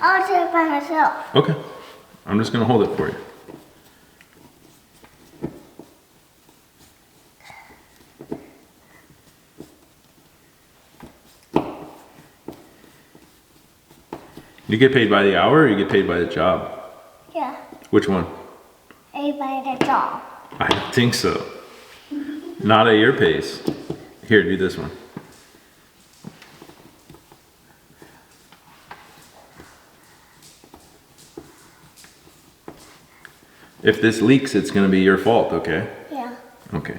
I'll do it by myself. Okay. I'm just gonna hold it for you. You get paid by the hour or you get paid by the job? Yeah. Which one? Paid by the job. I don't think so. Not at your pace. Here, do this one. If this leaks, it's gonna be your fault, okay? Yeah. Okay.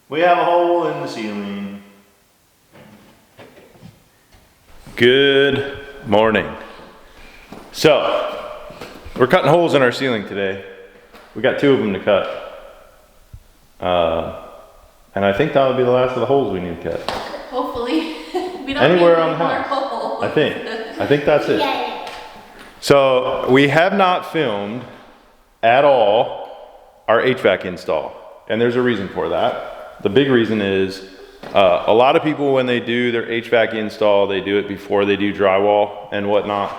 We have a hole in the ceiling. Good morning. So, we're cutting holes in our ceiling today. We got 2 of them to cut. And I think that'll be the last of the holes we need to cut. Hopefully. We don't Anywhere need on the more house. holes. I think that's it. Yeah. So, we have not filmed at all our HVAC install. And there's a reason for that. The big reason is a lot of people, when they do their HVAC install, they do it before they do drywall and whatnot.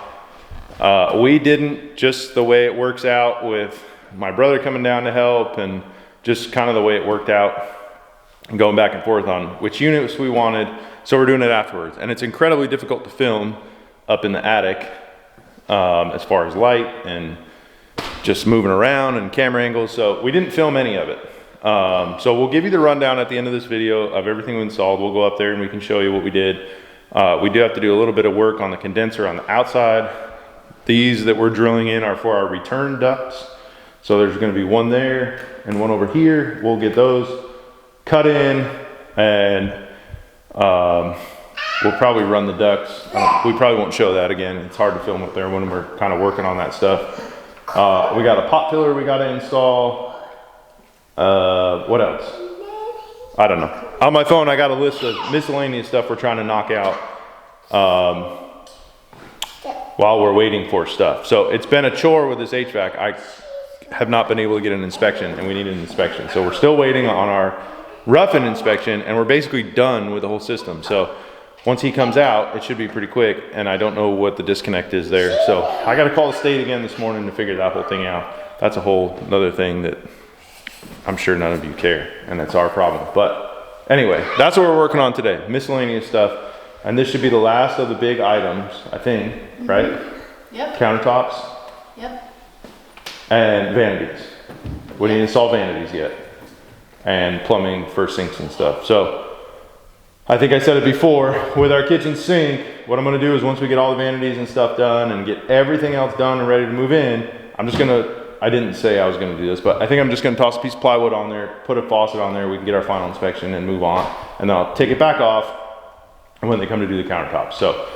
We didn't, just the way it works out with my brother coming down to help and just kind of the way it worked out and going back and forth on which units we wanted. So we're doing it afterwards. And it's incredibly difficult to film up in the attic as far as light and just moving around and camera angles. So we didn't film any of it. So we'll give you the rundown at the end of this video of everything we installed. We'll go up there and we can show you what we did. We do have to do a little bit of work on the condenser on the outside. These that we're drilling in are for our return ducts. So there's going to be one there and one over here. We'll get those cut in and we'll probably run the ducts. We probably won't show that again. It's hard to film up there when we're kind of working on that stuff. We got a pot filler we got to install. What else? I don't know. On my phone, I got a list of miscellaneous stuff we're trying to knock out while we're waiting for stuff. So it's been a chore with this HVAC. I have not been able to get an inspection, and we need an inspection. So we're still waiting on our rough-in inspection, and we're basically done with the whole system. So once he comes out, it should be pretty quick, and I don't know what the disconnect is there. So I got to call the state again this morning to figure that whole thing out. That's a whole other thing that I'm sure none of you care, and that's our problem. But anyway, that's what we're working on today, miscellaneous stuff. And this should be the last of the big items, I think, right? Yep. Countertops Yep. and vanities. We didn't install vanities yet. And plumbing for sinks and stuff. So I think I said it before, with our kitchen sink, what I'm gonna do is once we get all the vanities and stuff done and get everything else done and ready to move in, I didn't say I was gonna do this, but I think I'm just gonna toss a piece of plywood on there, put a faucet on there, we can get our final inspection and move on. And then I'll take it back off when they come to do the countertops. So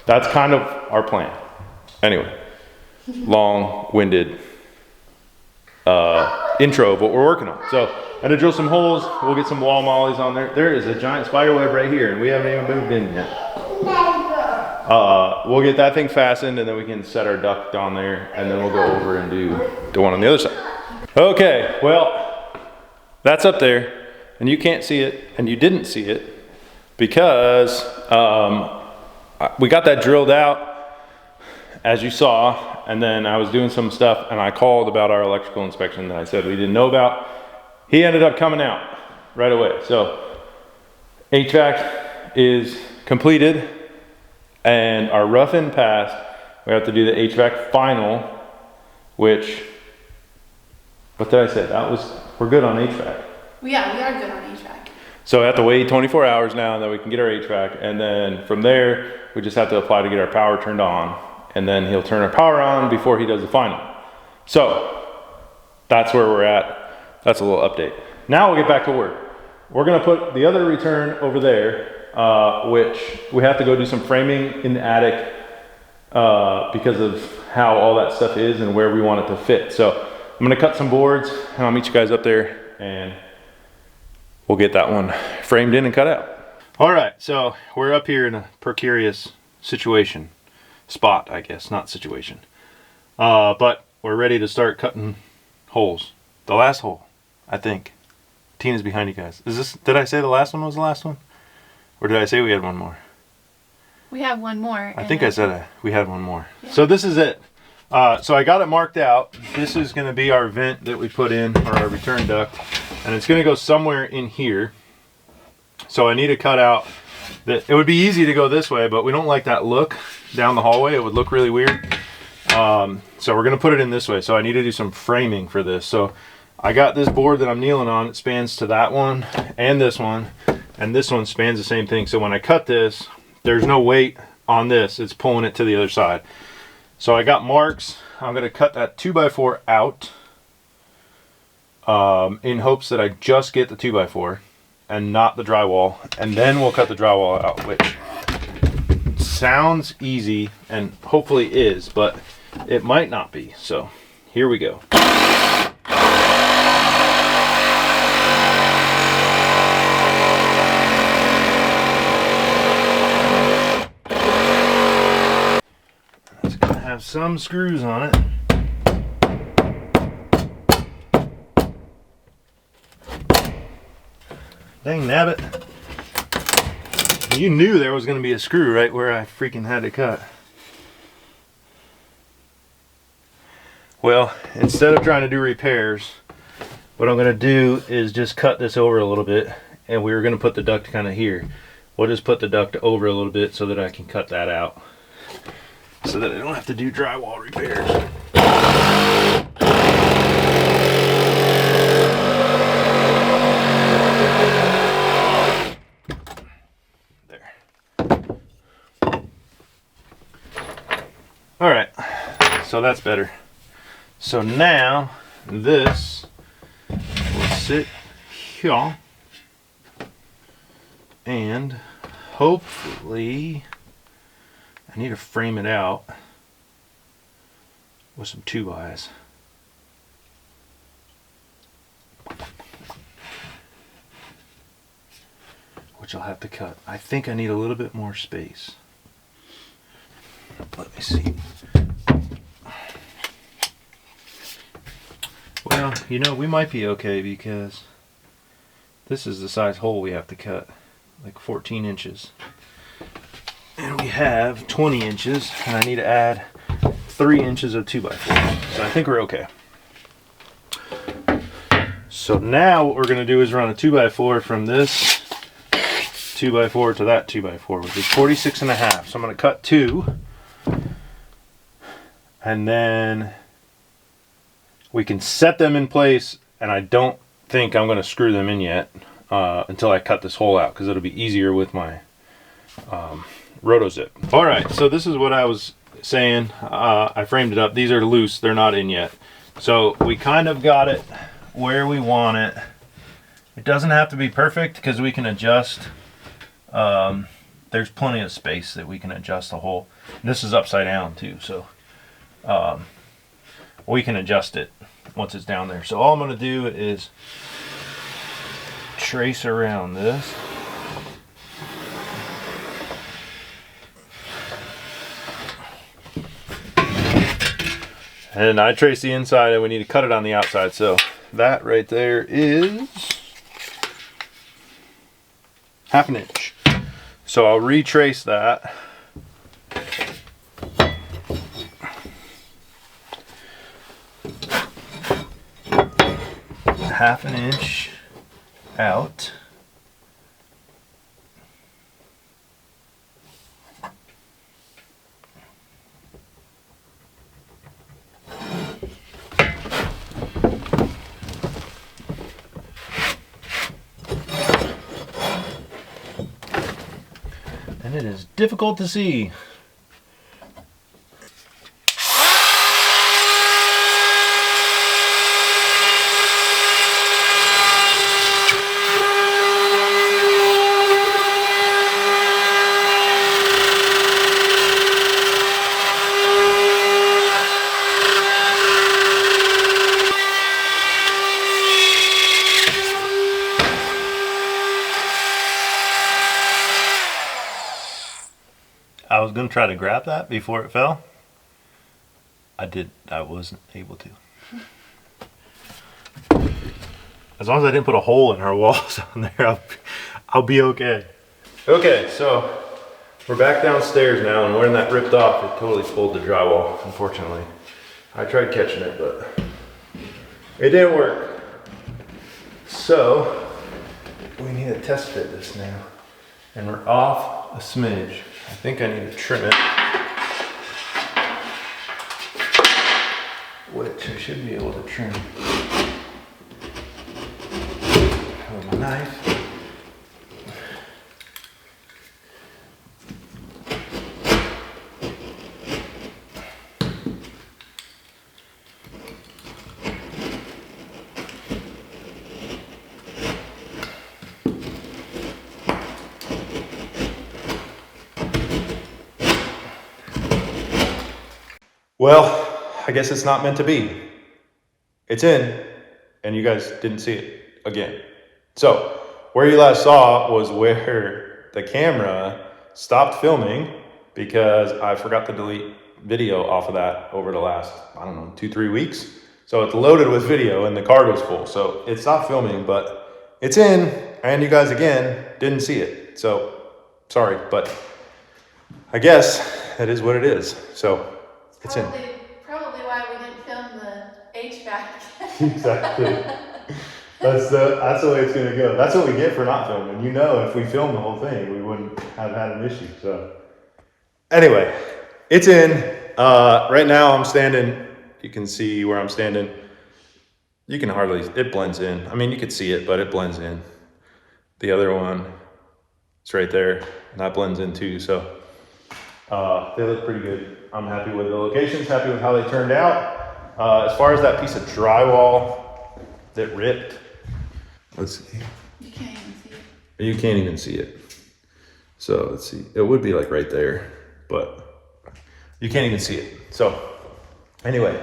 that's kind of our plan. Anyway, long-winded intro of what we're working on. So I'm gonna drill some holes, we'll get some wall mollies on there. There is a giant spider web right here and we haven't even moved in yet. We'll get that thing fastened and then we can set our duct on there and then we'll go over and do the one on the other side. Okay, well, that's up there and you can't see it and you didn't see it because we got that drilled out as you saw, and then I was doing some stuff and I called about our electrical inspection that I said we didn't know about. He ended up coming out right away. So HVAC is completed and our rough-in passed. We have to do the HVAC final, which, what did I say? We're good on HVAC. Yeah, we are good on HVAC. So we have to wait 24 hours now and then we can get our HVAC. And then from there, we just have to apply to get our power turned on. And then he'll turn our power on before he does the final. So that's where we're at. That's a little update. Now we'll get back to work. We're gonna put the other return over there, which we have to go do some framing in the attic because of how all that stuff is and where we want it to fit. So I'm gonna cut some boards and I'll meet you guys up there and we'll get that one framed in and cut out. All right, so we're up here in a precarious spot, I guess, not situation. But we're ready to start cutting holes. The last hole, I think. Tina's behind you guys. Did I say the last one was the last one? Or did I say we had one more? We have one more. I think I said we had one more. Yeah. So this is it. So I got it marked out. This is gonna be our vent that we put in, or our return duct. And it's gonna go somewhere in here. So I need to cut out that. It would be easy to go this way, but we don't like that look down the hallway. It would look really weird. So we're gonna put it in this way. So I need to do some framing for this. So I got this board that I'm kneeling on. It spans to that one and this one spans the same thing. So when I cut this, there's no weight on this. It's pulling it to the other side. So I got marks. I'm gonna cut that 2x4 out in hopes that I just get the 2x4 and not the drywall. And then we'll cut the drywall out, which sounds easy and hopefully is, but it might not be. So here we go. Have some screws on it. Dang nabbit. You knew there was going to be a screw right where I freaking had to cut. Well, instead of trying to do repairs, what I'm going to do is just cut this over a little bit, and we were going to put the duct kind of here. We'll just put the duct over a little bit so that I can cut that out, so that I don't have to do drywall repairs. There. All right, so that's better. So now this will sit here and hopefully I need to frame it out with some 2x. Which I'll have to cut. I think I need a little bit more space. Let me see. Well, you know, we might be okay because this is the size hole we have to cut, like 14 inches. And we have 20 inches, and I need to add 3 inches of 2x4. So I think we're okay. So now what we're going to do is run a 2x4 from this 2x4 to that 2x4, which is 46.5. So I'm going to cut 2. And then we can set them in place, and I don't think I'm going to screw them in yet until I cut this hole out, because it'll be easier with my Roto-Zip. All right, so this is what I was saying. I framed it up. These are loose. They're not in yet. So we kind of got it where we want it. It doesn't have to be perfect because we can adjust. There's plenty of space that we can adjust the hole. And this is upside down too, so we can adjust it once it's down there. So all I'm going to do is trace around this. And I trace the inside, and we need to cut it on the outside. So that right there is 1/2 inch. So I'll retrace that. Half an inch out. And it is difficult to see. was gonna try to grab that before it fell. I wasn't able to. As long as I didn't put a hole in our walls on there, I'll be okay. Okay, so we're back downstairs now, and when that ripped off, it totally pulled the drywall, unfortunately. I tried catching it, but it didn't work. So we need to test fit this now. And we're off a smidge. I think I need to trim it. Which I should be able to trim with my knife. Well, I guess it's not meant to be. It's in, and you guys didn't see it again. So, where you last saw was where the camera stopped filming because I forgot to delete video off of that over the last, I don't know, 2-3 weeks. So it's loaded with video and the card was full. So it stopped filming, but it's in, and you guys again didn't see it. So, sorry, but I guess it is what it is. So, it's in. Probably why we didn't film the HVAC. Exactly. That's the way it's gonna go. That's what we get for not filming. You know, if we filmed the whole thing, we wouldn't have had an issue. So anyway, it's in. Right now I'm standing, you can see where I'm standing. You can hardly, it blends in. I mean, you could see it, but it blends in. The other one, it's right there, and that blends in too. So they look pretty good. I'm happy with the locations, happy with how they turned out. As far as that piece of drywall that ripped, let's see. You can't even see it. You can't even see it. So let's see. It would be like right there, but you can't even see it. So anyway,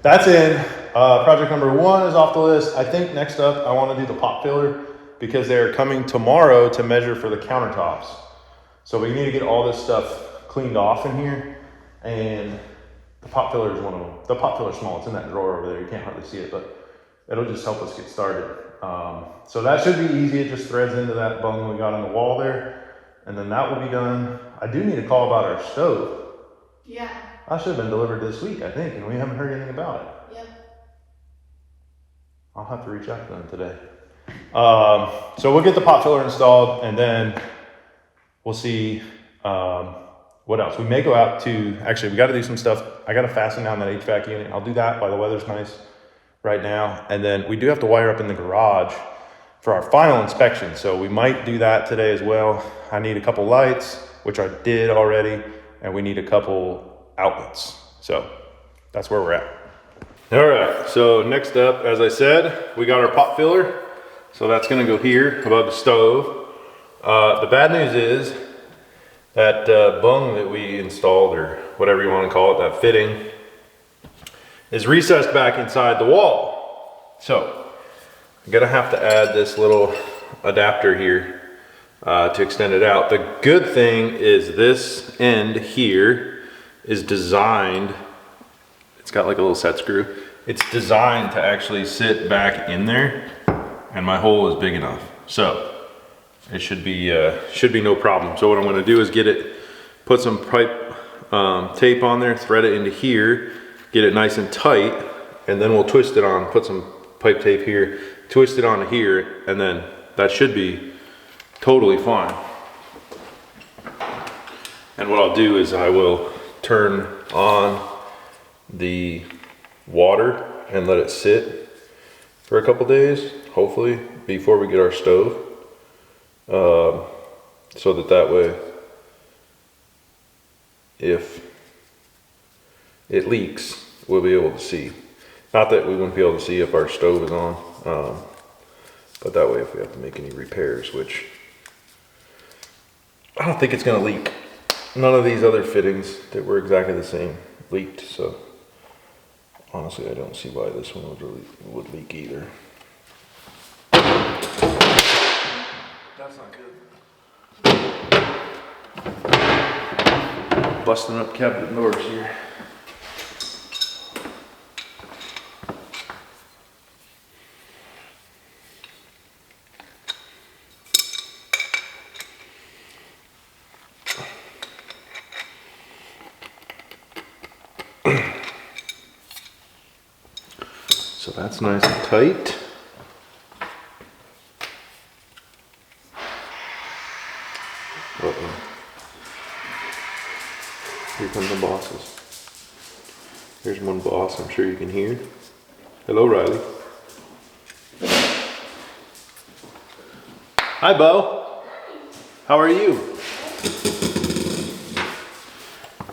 that's in. Project number 1 is off the list. I think next up I want to do the pot filler because they're coming tomorrow to measure for the countertops. So we need to get all this stuff cleaned off in here, and the pot filler is one of them. The pot filler's small, it's in that drawer over there, you can't hardly see it, but it'll just help us get started. So that should be easy, it just threads into that bung we got on the wall there, and then that will be done. I do need to call about our stove. Yeah. That should have been delivered this week, I think, and we haven't heard anything about it. Yep. I'll have to reach out to them today. So we'll get the pot filler installed, and then we'll see what else. We may go out to, actually we got to do some stuff. I got to fasten down that HVAC unit. I'll do that while the weather's nice right now. And then we do have to wire up in the garage for our final inspection. So we might do that today as well. I need a couple lights, which I did already, and we need a couple outlets. So that's where we're at. All right, so next up, as I said, we got our pot filler. So that's gonna go here above the stove. The bad news is that bung that we installed, or whatever you want to call it, that fitting, is recessed back inside the wall. So I'm gonna have to add this little adapter here to extend it out. The good thing is this end here is designed, it's got like a little set screw. It's designed to actually sit back in there, and my hole is big enough. So it should be no problem. So what I'm gonna do is get it, put some pipe tape on there, thread it into here, get it nice and tight, and then we'll twist it on, put some pipe tape here, twist it onto here, and then that should be totally fine. And what I'll do is I will turn on the water and let it sit for a couple days, hopefully, before we get our stove. So that way, if it leaks, we'll be able to see. Not that we wouldn't be able to see if our stove is on, but that way if we have to make any repairs, which I don't think it's gonna leak. None of these other fittings that were exactly the same leaked, so honestly I don't see why this one would leak either. That's not good. busting up cabinet doors here. So that's nice and tight. Uh-oh. Here come the bosses. There's one boss I'm sure you can hear. Hello, Riley. Hi, Bo. How are you?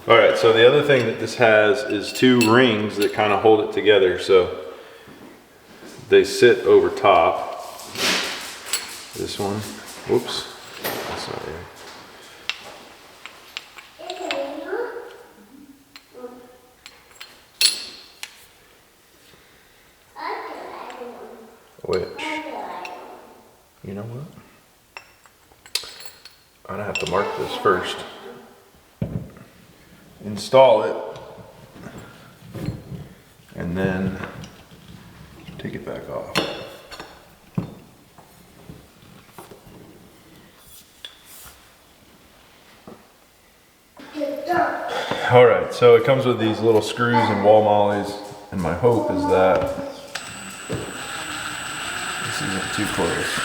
All right, so the other thing that this has is two rings that kind of hold it together. So they sit over top. This one, whoops, that's not there. Which, you know what? I'm gonna have to mark this first. Install it, and then take it back off. All right, so it comes with these little screws and wall mollies, and my hope is that this isn't too close.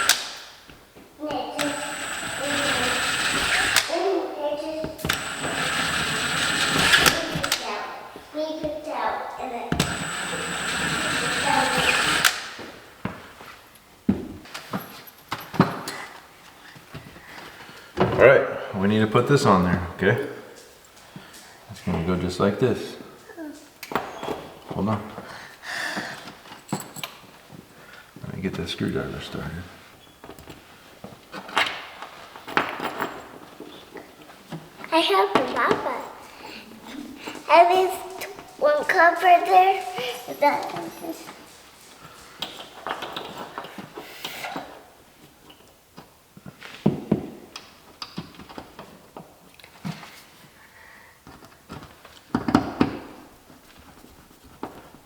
All right, we need to put this on there, okay? It's gonna go just like this. Hold on. Let me get that screwdriver started. I have the mappa. At least one cover there.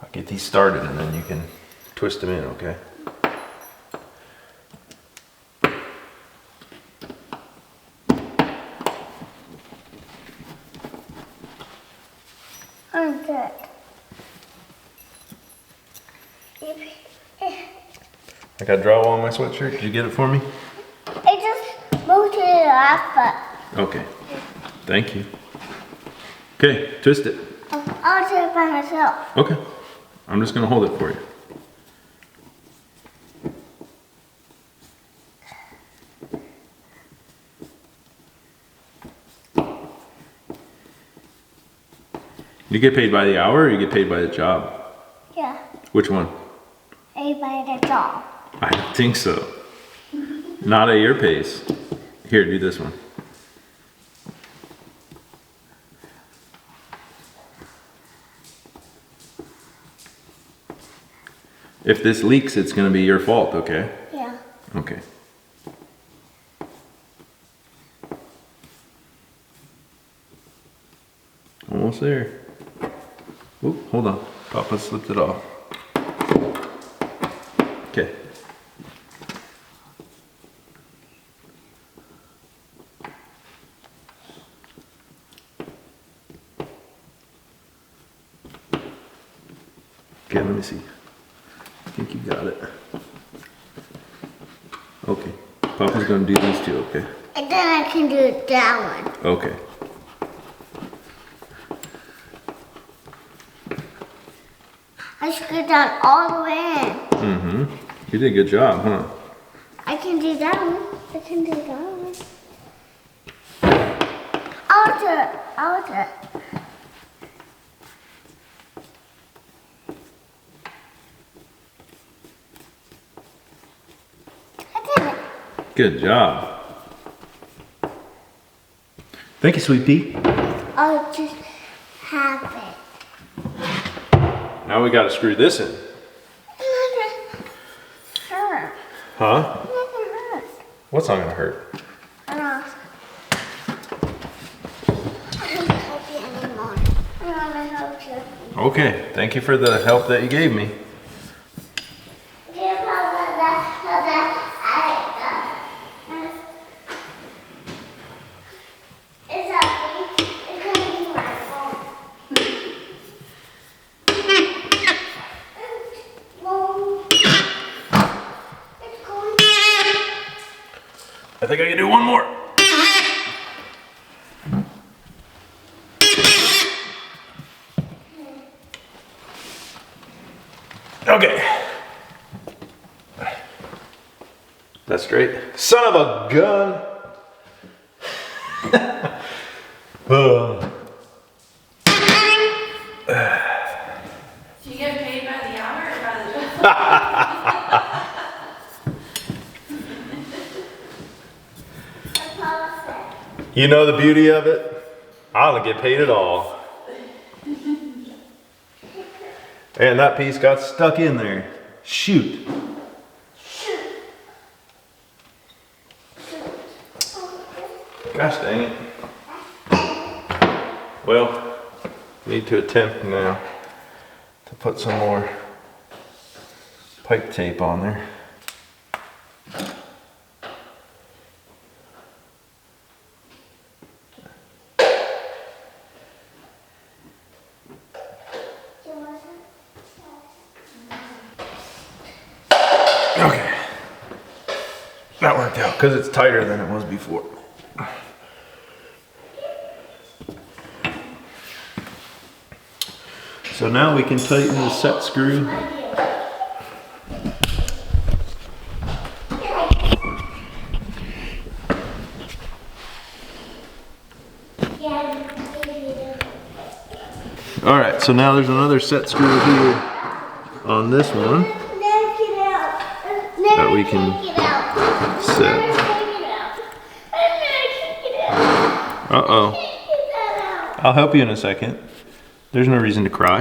I'll get these started and then you can twist them in, okay? I'm good. I got drywall on my sweatshirt. Did you get it for me? I just moved it off, but Okay. Thank you. Okay, twist it. I'll do it by myself. Okay. I'm just gonna hold it for you. You get paid by the hour or you get paid by the job? Yeah, Which one? I by the job. I don't think so. Not at your pace. Here, do this one. If this leaks, it's gonna be your fault, okay? Yeah. Okay. Almost there. Oop, hold on. Papa slipped it off. Okay. Okay, let me see. I think you got it. Okay. Papa's gonna do these two, okay? And then I can do that one. Okay. I screwed down all the way in. Mm-hmm. You did a good job, huh? I can do that one. I can do that one. I'll do it. I'll do it. I did it. Good job. Thank you, Sweet Pea. I'll just have it. Now we gotta screw this in. It doesn't hurt. Huh? It doesn't hurt. What's not gonna hurt? I can help you. Okay, thank you for the help that you gave me. I think I can do one more. Okay. That's straight. Son of a gun. Do you get paid by the hour or by the job? You know the beauty of it? I don't get paid at all. And that piece got stuck in there. Shoot. Gosh dang it. Well, need to attempt now to put some more pipe tape on there. Okay. That worked out because it's tighter than it was before. So now we can tighten the set screw. All right, so now there's another set screw here on this one that we can set. Uh-oh. I'll help you in a second. There's no reason to cry.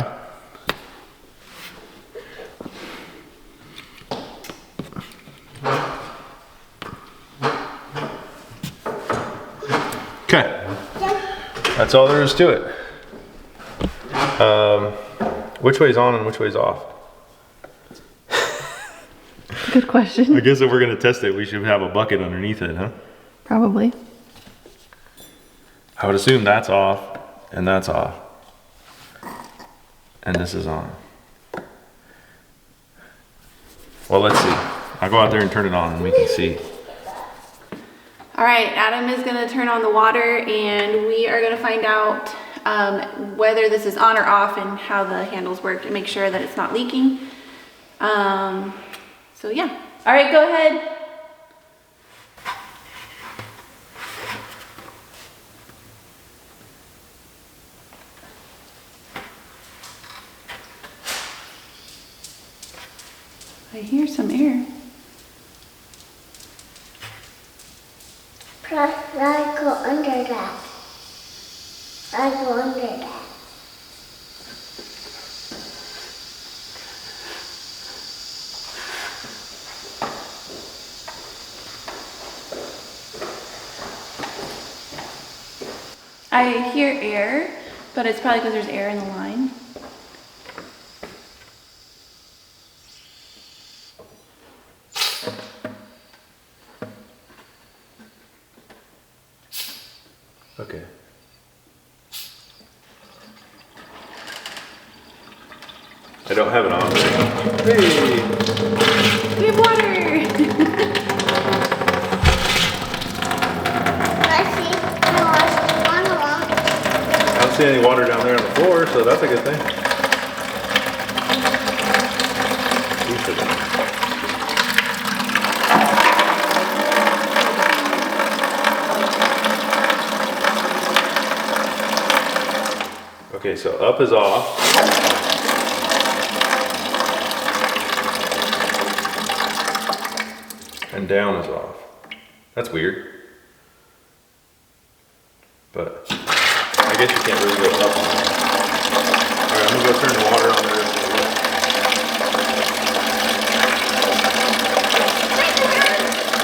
Okay. That's all there is to it. Which way's on and which way's off? Good question. I guess if we're gonna test it, we should have a bucket underneath it, huh? Probably. I would assume that's off and that's off. And this is on. Well, let's see. I'll go out there and turn it on and we can see. All right, Adam is gonna turn on the water and we are gonna find out whether this is on or off and how the handles work to make sure that it's not leaking. So yeah. All right, go ahead. I hear some air. I go under that. I go under that. I hear air, but it's probably because there's air in the line. Okay. I don't have it on. Hey! We have water! I don't see any water down there on the floor, so that's a good thing. Okay, so up is off. And down is off. That's weird. But I guess you can't really go up on it. Alright, I'm gonna go turn the water on there.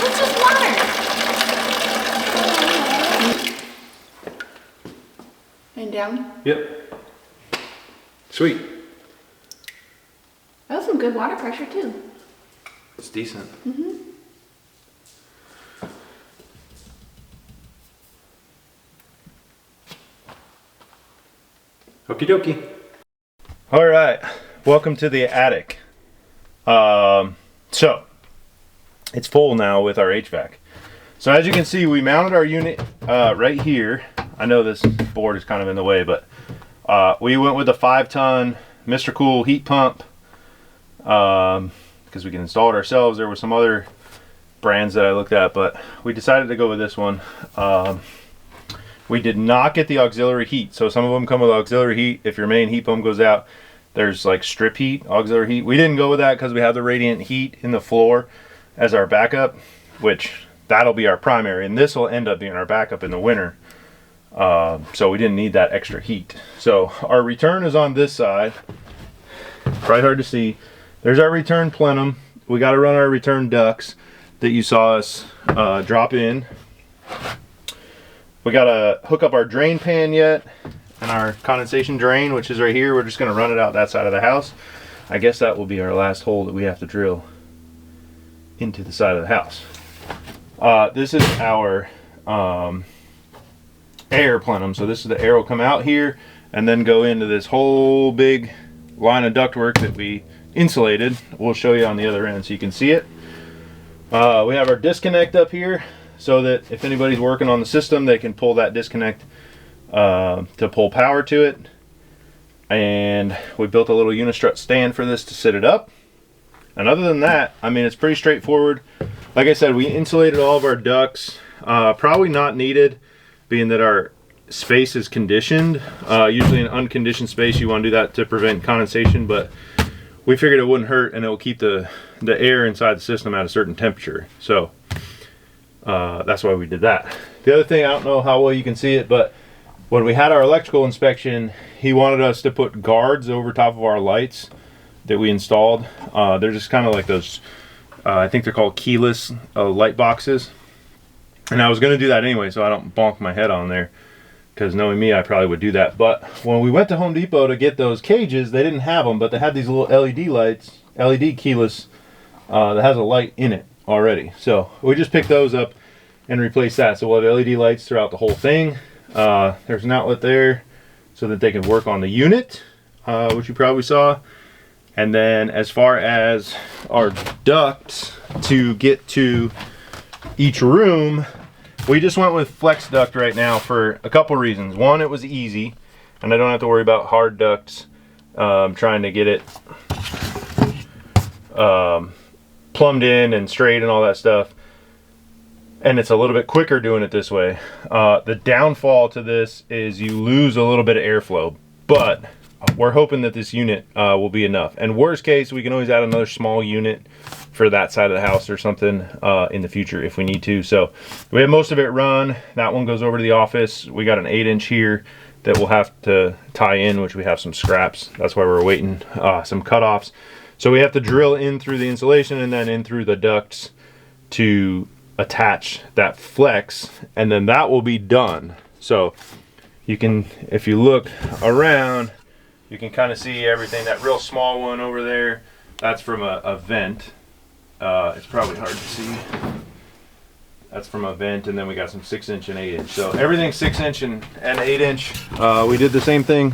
It's just water! And down? Yep. Sweet. That was some good water pressure too. It's decent. Okie dokie. All right, welcome to the attic. So it's full now with our HVAC. So as you can see, we mounted our unit right here. I know this board is kind of in the way, but we went with a 5-ton Mr. Cool heat pump because we can install it ourselves. There were some other brands that I looked at, but we decided to go with this one. We did not get the auxiliary heat. So some of them come with auxiliary heat. If your main heat pump goes out, there's like strip heat, auxiliary heat. We didn't go with that because we have the radiant heat in the floor as our backup, which that'll be our primary, and this will end up being our backup in the winter. So we didn't need that extra heat. So our return is on this side. Probably hard to see. There's our return plenum. We got to run our return ducts that you saw us drop in. We got to hook up our drain pan yet, and our condensation drain, which is right here. We're just going to run it out that side of the house. I guess that will be our last hole that we have to drill into the side of the house. This is our air plenum. So this is the air will come out here and then go into this whole big line of ductwork that we insulated. We'll show you on the other end so you can see it. We have our disconnect up here so that if anybody's working on the system, they can pull that disconnect to pull power to it. And we built a little unistrut stand for this to sit it up. And other than that, I mean, it's pretty straightforward. Like I said, we insulated all of our ducts. Probably not needed, being that our space is conditioned. Usually in unconditioned space, you want to do that to prevent condensation, but we figured it wouldn't hurt, and it will keep the air inside the system at a certain temperature. So that's why we did that. The other thing, I don't know how well you can see it, but when we had our electrical inspection, he wanted us to put guards over top of our lights that we installed. They're just kind of like those, I think they're called keyless light boxes. And I was going to do that anyway, so I don't bonk my head on there, because knowing me, I probably would do that. But when we went to Home Depot to get those cages, they didn't have them, but they had these little LED lights, LED keyless, that has a light in it already. So we just picked those up and replaced that. So we'll have LED lights throughout the whole thing. There's an outlet there so that they can work on the unit, which you probably saw. And then as far as our ducts to get to each room, we just went with flex duct right now for a couple reasons. One, it was easy, and I don't have to worry about hard ducts trying to get it plumbed in and straight and all that stuff. And it's a little bit quicker doing it this way. The downfall to this is you lose a little bit of airflow, but we're hoping that this unit will be enough. And worst case, we can always add another small unit for that side of the house or something in the future if we need to. So we have most of it run. That one goes over to the office. We got an 8-inch here that we'll have to tie in, which we have some scraps. That's why we're waiting, some cutoffs. So we have to drill in through the insulation and then in through the ducts to attach that flex, and then that will be done. So you can, if you look around, you can kind of see everything. That real small one over there, that's from a vent. It's probably hard to see. That's from a vent, and then we got some 6-inch and 8-inch. So everything's 6-inch and 8-inch. We did the same thing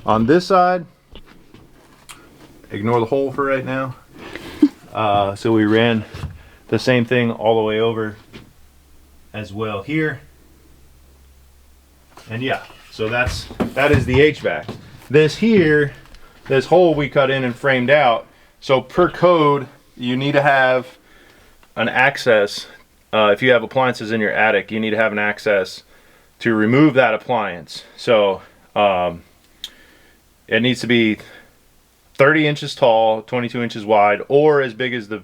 on this side. Ignore the hole for right now. So we ran the same thing all the way over as well here. And yeah, so that is the HVAC. This here, this hole we cut in and framed out. So per code, you need to have an access. If you have appliances in your attic, you need to have an access to remove that appliance. So it needs to be 30 inches tall, 22 inches wide, or as big as the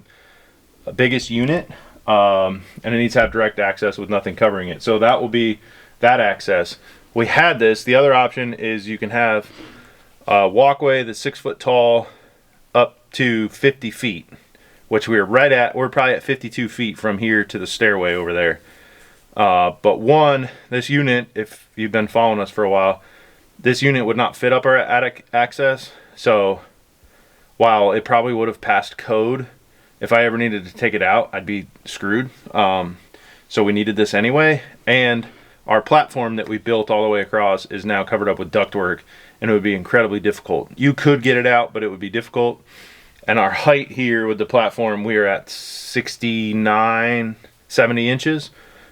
biggest unit, and it needs to have direct access with nothing covering it. So that will be that access. We had this. The other option is you can have a walkway that's 6 foot tall up to 50 feet, which we're right at. We're probably at 52 feet from here to the stairway over there. But one, this unit, if you've been following us for a while, this unit would not fit up our attic access. So while it probably would have passed code, if I ever needed to take it out, I'd be screwed. So we needed this anyway. And our platform that we built all the way across is now covered up with ductwork, and it would be incredibly difficult. You could get it out, but it would be difficult. And our height here with the platform, we are at 69, 70 inches.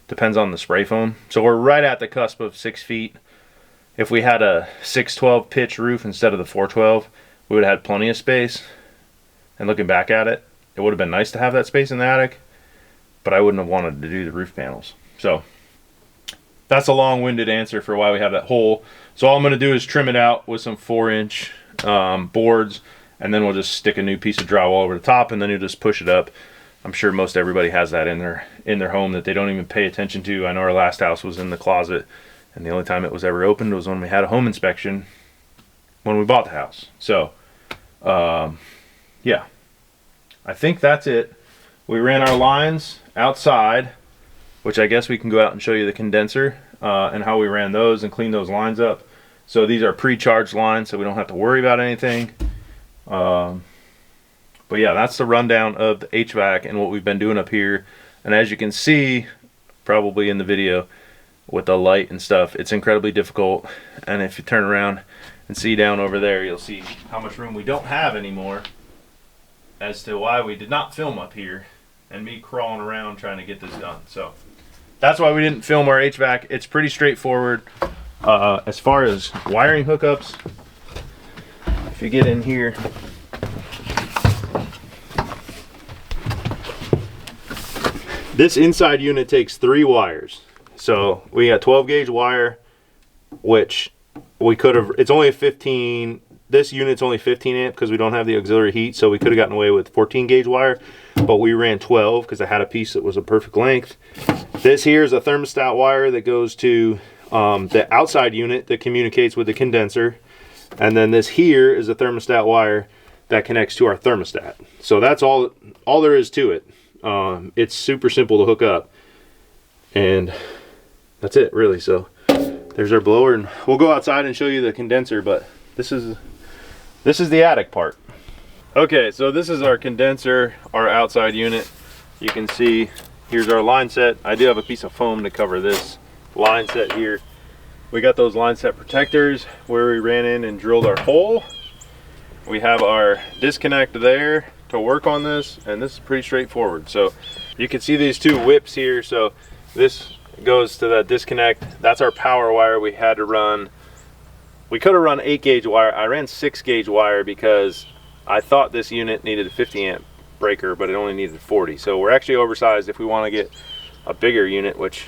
Depends on the spray foam. So we're right at the cusp of 6 feet. If we had a 612 pitch roof instead of the 412, we would have had plenty of space. And looking back at it, it would have been nice to have that space in the attic, but I wouldn't have wanted to do the roof panels. So that's a long-winded answer for why we have that hole. So all I'm going to do is trim it out with some 4-inch boards, and then we'll just stick a new piece of drywall over the top, and then you'll just push it up. I'm sure most everybody has that in their home that they don't even pay attention to. I know our last house was in the closet, and the only time it was ever opened was when we had a home inspection when we bought the house. So yeah, I think that's it. We ran our lines outside, which I guess we can go out and show you the condenser and how we ran those and clean those lines up. So these are pre-charged lines, so we don't have to worry about anything. But yeah, that's the rundown of the HVAC and what we've been doing up here. And as you can see, probably in the video with the light and stuff, it's incredibly difficult. And if you turn around and see down over there, you'll see how much room we don't have anymore, as to why we did not film up here and me crawling around trying to get this done. So that's why we didn't film our HVAC. It's pretty straightforward. As far as wiring hookups, if you get in here, this inside unit takes 3 wires. So we got 12 gauge wire, which we could have, it's only a 15, this unit's only 15 amp because we don't have the auxiliary heat, so we could have gotten away with 14 gauge wire, but we ran 12 because I had a piece that was a perfect length. This here is a thermostat wire that goes to the outside unit that communicates with the condenser, and then this here is a thermostat wire that connects to our thermostat. So that's all there is to it. It's super simple to hook up, and that's it really. So there's our blower, and we'll go outside and show you the condenser, but this is the attic part. Okay, so this is our condenser, our outside unit. You can see here's our line set. I do have a piece of foam to cover this line set here. We got those line set protectors where we ran in and drilled our hole. We have our disconnect there to work on this, and this is pretty straightforward. So you can see these 2 whips here. So this goes to that disconnect. That's our power wire we had to run. We could have run 8 gauge wire. I ran 6 gauge wire because I thought this unit needed a 50 amp breaker, but it only needed 40. So we're actually oversized if we want to get a bigger unit, which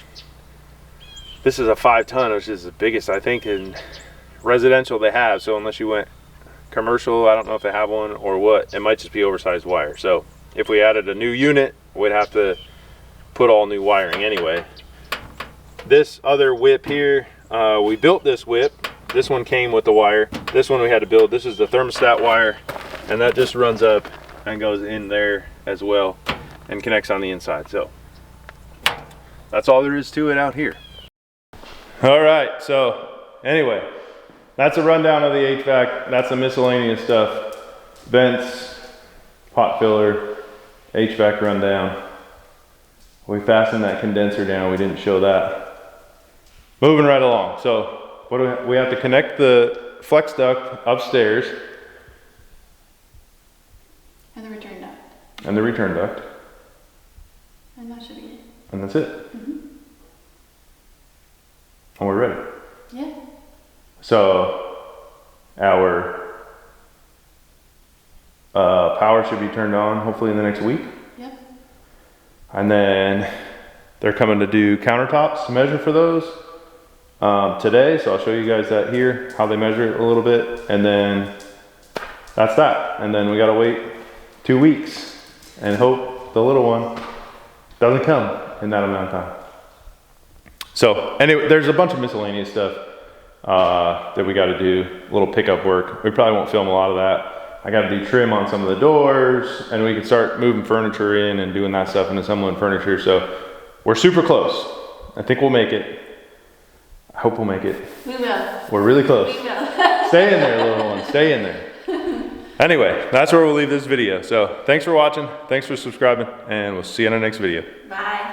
this is a 5-ton, which is the biggest I think in residential they have. So unless you went commercial, I don't know if they have one or what, it might just be oversized wire. So if we added a new unit, we'd have to put all new wiring anyway. This other whip here, we built this whip. This one came with the wire. This one we had to build. This is the thermostat wire, and that just runs up and goes in there as well and connects on the inside. So that's all there is to it out here. All right, so anyway, that's a rundown of the HVAC. That's the miscellaneous stuff. Vents, pot filler, HVAC rundown. We fastened that condenser down. We didn't show that. Moving right along. So what do we have to connect the flex duct upstairs. And the return duct. And the return duct. And that should be it. And that's it. And we're ready. Yeah. So our power should be turned on hopefully in the next week. Yep. And then they're coming to do countertops to measure for those today. So I'll show you guys that here, how they measure it a little bit. And then that's that. And then we gotta wait 2 weeks and hope the little one doesn't come in that amount of time. So anyway, there's a bunch of miscellaneous stuff that we got to do, a little pickup work. We probably won't film a lot of that. I got to do trim on some of the doors, and we can start moving furniture in and doing that stuff and assembling furniture. So we're super close. I think we'll make it. I hope we'll make it. We will. We're really close. We will. Stay in there, little one. Stay in there. Anyway, that's where we'll leave this video. So thanks for watching. Thanks for subscribing, and we'll see you in our next video. Bye.